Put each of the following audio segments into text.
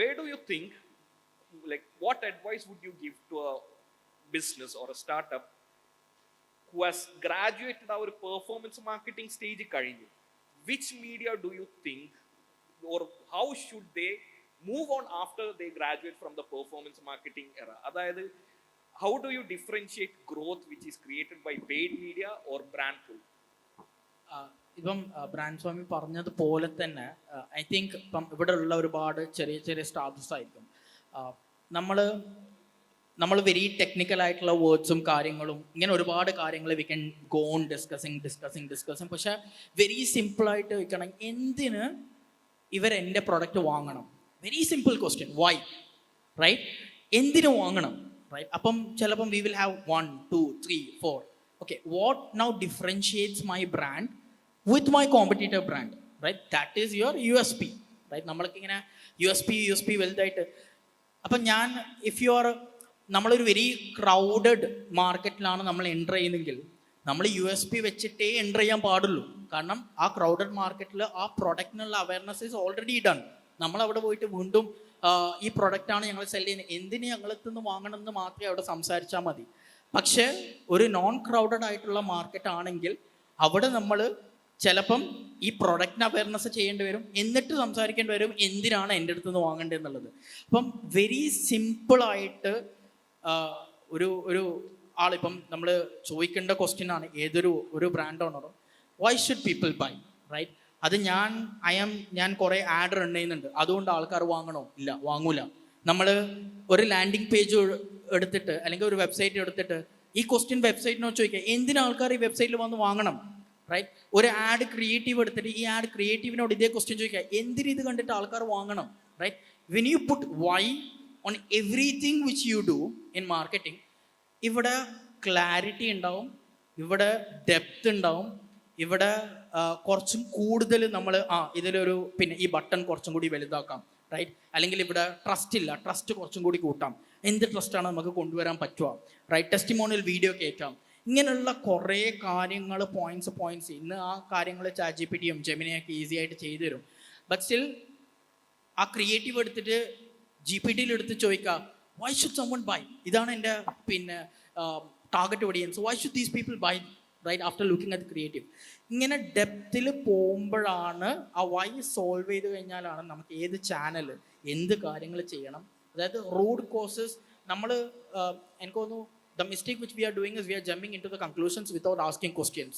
where do you think, like, what advice would you give to a business or a startup who has graduated our performance marketing stage കഴിഞ്ഞു? Which media do you think, or how should they move on after they graduate from the performance marketing era? അതായത്, how do you differentiate growth which is created by paid media or brand pull? ഇപ്പം brand സ്വാമി പറഞ്ഞതുപോലെ തന്നെ I think ഇപ്പം ഇവിടെ ഉള്ള ഒരുപാട് ചെറിയ ചെറിയ സ്റ്റാർട്ടപ്സ് ആയിരിക്കും. നമ്മൾ വെരി ടെക്നിക്കൽ ആയിട്ടുള്ള വേർഡ്സും കാര്യങ്ങളും ഇങ്ങനെ ഒരുപാട് കാര്യങ്ങൾ we can go on discussing. പക്ഷെ വെരി സിമ്പിളായിട്ട് വെക്കണം, എന്തിന് എൻ്റെ പ്രൊഡക്റ്റ് വാങ്ങണം? Very simple question, why? Right? എന്തിനു വാങ്ങണം? റൈറ്റ്? അപ്പം ചിലപ്പം we will have 1 2 3 4. Okay, what now differentiates my brand with my competitor brand, right? That is your USP, right? നമ്മൾക്ക് ഇങ്ങനെ USP വലുതായിട്ട്. അപ്പം നമ്മളൊരു വെരി ക്രൗഡഡ് മാർക്കറ്റിലാണ് നമ്മൾ എൻ്റർ ചെയ്യുന്നതെങ്കിൽ നമ്മൾ USP വെച്ചിട്ടേ എൻ്റർ ചെയ്യാൻ പാടുള്ളൂ. കാരണം ആ ക്രൗഡഡ് മാർക്കറ്റിൽ ആ പ്രൊഡക്റ്റിനുള്ള അവയർനെസ് ഈസ് ഓൾറെഡി ഡൺ. നമ്മളവിടെ പോയിട്ട് വീണ്ടും ഈ പ്രൊഡക്റ്റാണ് ഞങ്ങൾ സെല് ചെയ്യുന്നത്, എന്തിന് ഞങ്ങളെത്തുനിന്ന് വാങ്ങണം എന്ന് മാത്രമേ അവിടെ സംസാരിച്ചാൽ മതി. പക്ഷേ ഒരു നോൺ ക്രൗഡഡ് ആയിട്ടുള്ള മാർക്കറ്റ് ആണെങ്കിൽ അവിടെ നമ്മൾ ചിലപ്പം ഈ പ്രൊഡക്റ്റിന് അവയർനെസ് ചെയ്യേണ്ടി വരും, എന്നിട്ട് സംസാരിക്കേണ്ടി വരും എന്തിനാണ് എൻ്റെ അടുത്ത് നിന്ന് വാങ്ങേണ്ടത് എന്നുള്ളത്. അപ്പം വെരി സിമ്പിളായിട്ട് ഒരു ആളിപ്പം നമ്മൾ ചോദിക്കേണ്ട ക്വസ്റ്റ്യൻ ആണ് ഒരു ബ്രാൻഡ് ഓണറും, why should people buy? Right? അത് ഞാൻ കുറേ ആഡ് റൺ ചെയ്യുന്നുണ്ട്, അതുകൊണ്ട് ആൾക്കാർ വാങ്ങണോ? ഇല്ല, വാങ്ങൂല. നമ്മൾ ഒരു ലാൻഡിങ് പേജ് എടുത്തിട്ട് അല്ലെങ്കിൽ ഒരു വെബ്സൈറ്റ് എടുത്തിട്ട് ഈ ക്വസ്റ്റ്യൻ വെബ്സൈറ്റിനോട് ചോദിക്കുക, എന്തിനാ ആൾക്കാർ ഈ വെബ്സൈറ്റിൽ വന്ന് വാങ്ങണം? റൈറ്റ്? ഒരു ആഡ് ക്രിയേറ്റീവ് എടുത്തിട്ട് ഈ ആഡ് ക്രിയേറ്റീവിനോട് ഇതേ ക്വസ്റ്റ്യൻ ചോദിക്കുക, എന്തിന് ഇത് കണ്ടിട്ട് ആൾക്കാർ വാങ്ങണം? Right? When you put why on everything which you do in marketing, ഇവിടെ ക്ലാരിറ്റി ഉണ്ടാവും, ഇവിടെ ഡെപ്ത് ഉണ്ടാവും, ഇവിടെ കുറച്ചും കൂടുതൽ നമ്മൾ ഇതിലൊരു പിന്നെ ഈ ബട്ടൺ കുറച്ചും കൂടി വലുതാക്കാം, റൈറ്റ്? അല്ലെങ്കിൽ ഇവിടെ ട്രസ്റ്റ് കുറച്ചും കൂടി കൂട്ടാം, എന്ത് ട്രസ്റ്റാണ് നമുക്ക് കൊണ്ടുവരാൻ പറ്റുക, റൈറ്റ്? ടെസ്റ്റിമോണിയൽ വീഡിയോ കയറ്റാം, ഇങ്ങനെയുള്ള കുറേ കാര്യങ്ങൾ പോയിന്റ്സ് ഇന്ന് ആ കാര്യങ്ങൾ ChatGPTയും ജെമിനിയൊക്കെ ഈസി ആയിട്ട് ചെയ്തു തരും. ബട്ട് സ്റ്റിൽ ആ ക്രിയേറ്റീവ് എടുത്തിട്ട് GPT-യിൽ എടുത്ത് ചോദിക്കുക, വൈ ഷുഡ് സമ്മൺ ബൈ? ഇതാണ് എൻ്റെ പിന്നെ target audience, why should these people buy? Right? After looking at creative. ഇങ്ങനെ ഡെപ്തിൽ പോകുമ്പോഴാണ് ആ വൈ സോൾവ് ചെയ്ത് കഴിഞ്ഞാലാണ് നമുക്ക് ഏത് ചാനൽ എന്ത് കാര്യങ്ങൾ ചെയ്യണം. അതായത് റൂട്ട് കോസസ് നമ്മൾ എനിക്ക് തോന്നുന്നു the mistake which we are doing is we are jumping into the conclusions without asking questions,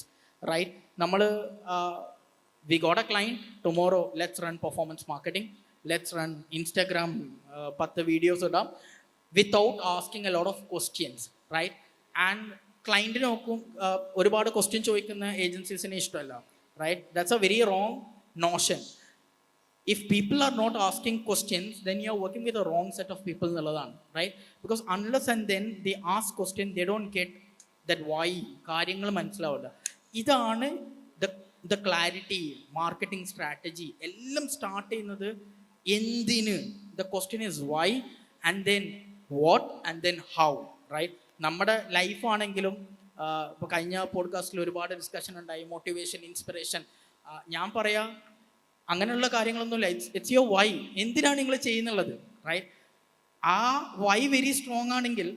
right? We got a client tomorrow, let's run performance marketing, let's run Instagram 10 videos idam without asking a lot of questions, right? And client നോക്കും ഒരുപാട് question ചോദിക്കുന്ന ഏജൻസീസിനെ ഇഷ്ടമല്ല, right? That's a very wrong notion. If people are not asking questions, then you are working with a wrong set of people എന്നുള്ളതാണ്, right? Because unless and then they ask question, they don't get that why, കാര്യങ്ങൾ മനസ്സിലാവില്ല. ഇതാണ് the clarity, marketing strategy എല്ലാം start ചെയ്യുന്നത് എന്തിന്. The question is why and then what and then how, right? നമ്മുടെ ലൈഫാണെങ്കിലും ഇപ്പോൾ കഴിഞ്ഞ പോഡ്കാസ്റ്റിൽ ഒരുപാട് ഡിസ്കഷൻ ഉണ്ടായി, മോട്ടിവേഷൻ, ഇൻസ്പിറേഷൻ. ഞാൻ പറയാം അങ്ങനെയുള്ള കാര്യങ്ങളൊന്നുമില്ല. ഇറ്റ്സ് യുവർ വൈ, എന്തിനാണ് നിങ്ങൾ ചെയ്യുന്നുള്ളത്, റൈറ്റ്? ആ വൈ വെരി സ്ട്രോങ് ആണെങ്കിൽ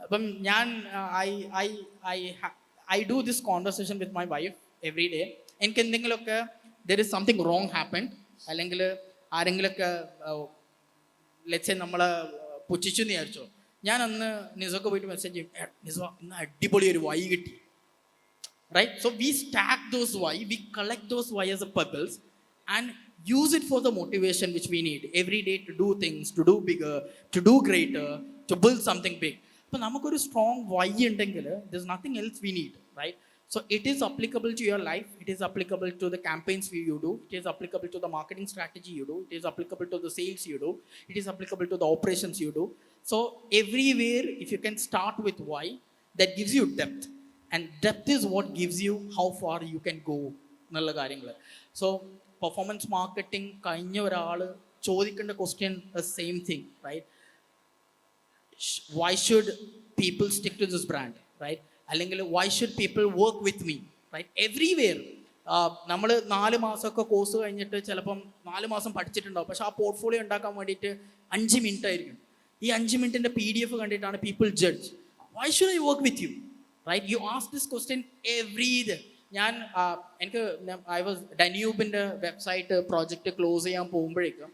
ഇപ്പം ഞാൻ I do this conversation with my wife every day. എനിക്ക് എന്തെങ്കിലുമൊക്കെ there is something wrong happened, അല്ലെങ്കിൽ ആരെങ്കിലുമൊക്കെ ലെറ്റ്സ് സേ നമ്മളെ പുച്ഛിച്ചു എന്ന് വിചാരിച്ചോ, ഞാൻ അന്ന് നിസൊക്കെ പോയിട്ട് മെസ്സേജ് ചെയ്യും, നിസോ ഇന്ന് അടിപൊളി ഒരു വൈ കിട്ടി, right? So we stack those why, we collect those why as a purples and use it for the motivation which we need every day to do things, to do bigger, to do greater, to build something big. അപ്പോൾ നമുക്കൊരു strong Y ഉണ്ടെങ്കിൽ there's nothing else we need, right? So it is applicable to your life, it is applicable to the campaigns you do, it is applicable to the marketing strategy you do, it is applicable to the sales you do, it is applicable to the operations you do. So everywhere if you can start with why, that gives you depth, and depth is what gives you how far you can go എന്നുള്ള കാര്യങ്ങൾ. So performance marketing കഴിഞ്ഞ ഒരാൾ ചോദിക്കേണ്ട question same thing, right? Why should people stick to this brand, right? അല്ലെങ്കിൽ why should people work with me, right? Everywhere നമ്മൾ 4 മാസമൊക്കെ course കഴിഞ്ഞിട്ട് ചിലപ്പം 4 മാസം പഠിച്ചിട്ടുണ്ടാവും, പക്ഷെ ആ പോർട്ട്ഫോളിയോ ഉണ്ടാക്കാൻ വേണ്ടിയിട്ട് 5 മിനിറ്റ് ആയിരിക്കും. ഈ 5 മിനിറ്റിൻ്റെ PDF കണ്ടിട്ടാണ് people judge. Why should I work with you, right? You ask this question every ഇത്. ഞാൻ എനിക്ക് ഐ വാസ് ഡന്യൂബിൻ്റെ വെബ്സൈറ്റ് പ്രോജക്റ്റ് ക്ലോസ് ചെയ്യാൻ പോകുമ്പോഴേക്കും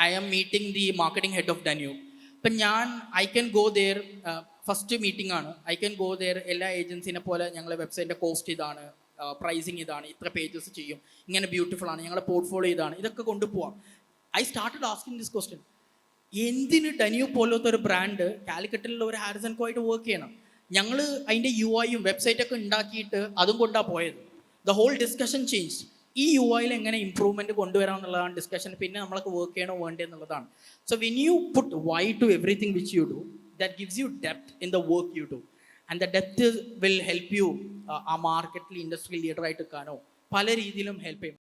I am meeting the marketing head of Danube. ഇപ്പം ഞാൻ I can go there, first meeting ആണ്, I can go there. എല്ലാ ഏജൻസിനെ പോലെ ഞങ്ങളുടെ വെബ്സൈറ്റിൻ്റെ കോസ്റ്റ് ഇതാണ്, പ്രൈസിങ് ഇതാണ്, ഇത്ര പേജസ് ചെയ്യും, ഇങ്ങനെ ബ്യൂട്ടിഫുൾ ആണ്, ഞങ്ങളുടെ പോർട്ട്ഫോളിയോ ഇതാണ്, ഇതൊക്കെ കൊണ്ടുപോകാം. I started asking this question. എന്തിന് ഡന്യൂബ് പോലത്തെ ഒരു ബ്രാൻഡ് കാലിക്കറ്റിലുള്ള ഒരു ഹാരിസൺ കോ ആയിട്ട് വർക്ക് ചെയ്യണം? ഞങ്ങൾ അതിൻ്റെ UI-യും വെബ്സൈറ്റൊക്കെ ഉണ്ടാക്കിയിട്ട് അതും കൊണ്ടാണ് പോയത്. The whole discussion change. ഈ UI-യിൽ എങ്ങനെ ഇമ്പ്രൂവ്മെൻറ്റ് കൊണ്ടുവരാം എന്നുള്ളതാണ് ഡിസ്കഷൻ. പിന്നെ നമ്മൾക്ക് വർക്ക് ചെയ്യണോ വേണ്ടേ എന്നുള്ളതാണ്. So when you put why to everything which you do, that gives you depth in the work you do. And the depth will help you ആ മാർക്കറ്റിൽ ഇൻഡസ്ട്രിയൽ ലീഡറായിട്ട് നിൽക്കാനോ പല രീതിയിലും ഹെൽപ്പ് ചെയ്യും.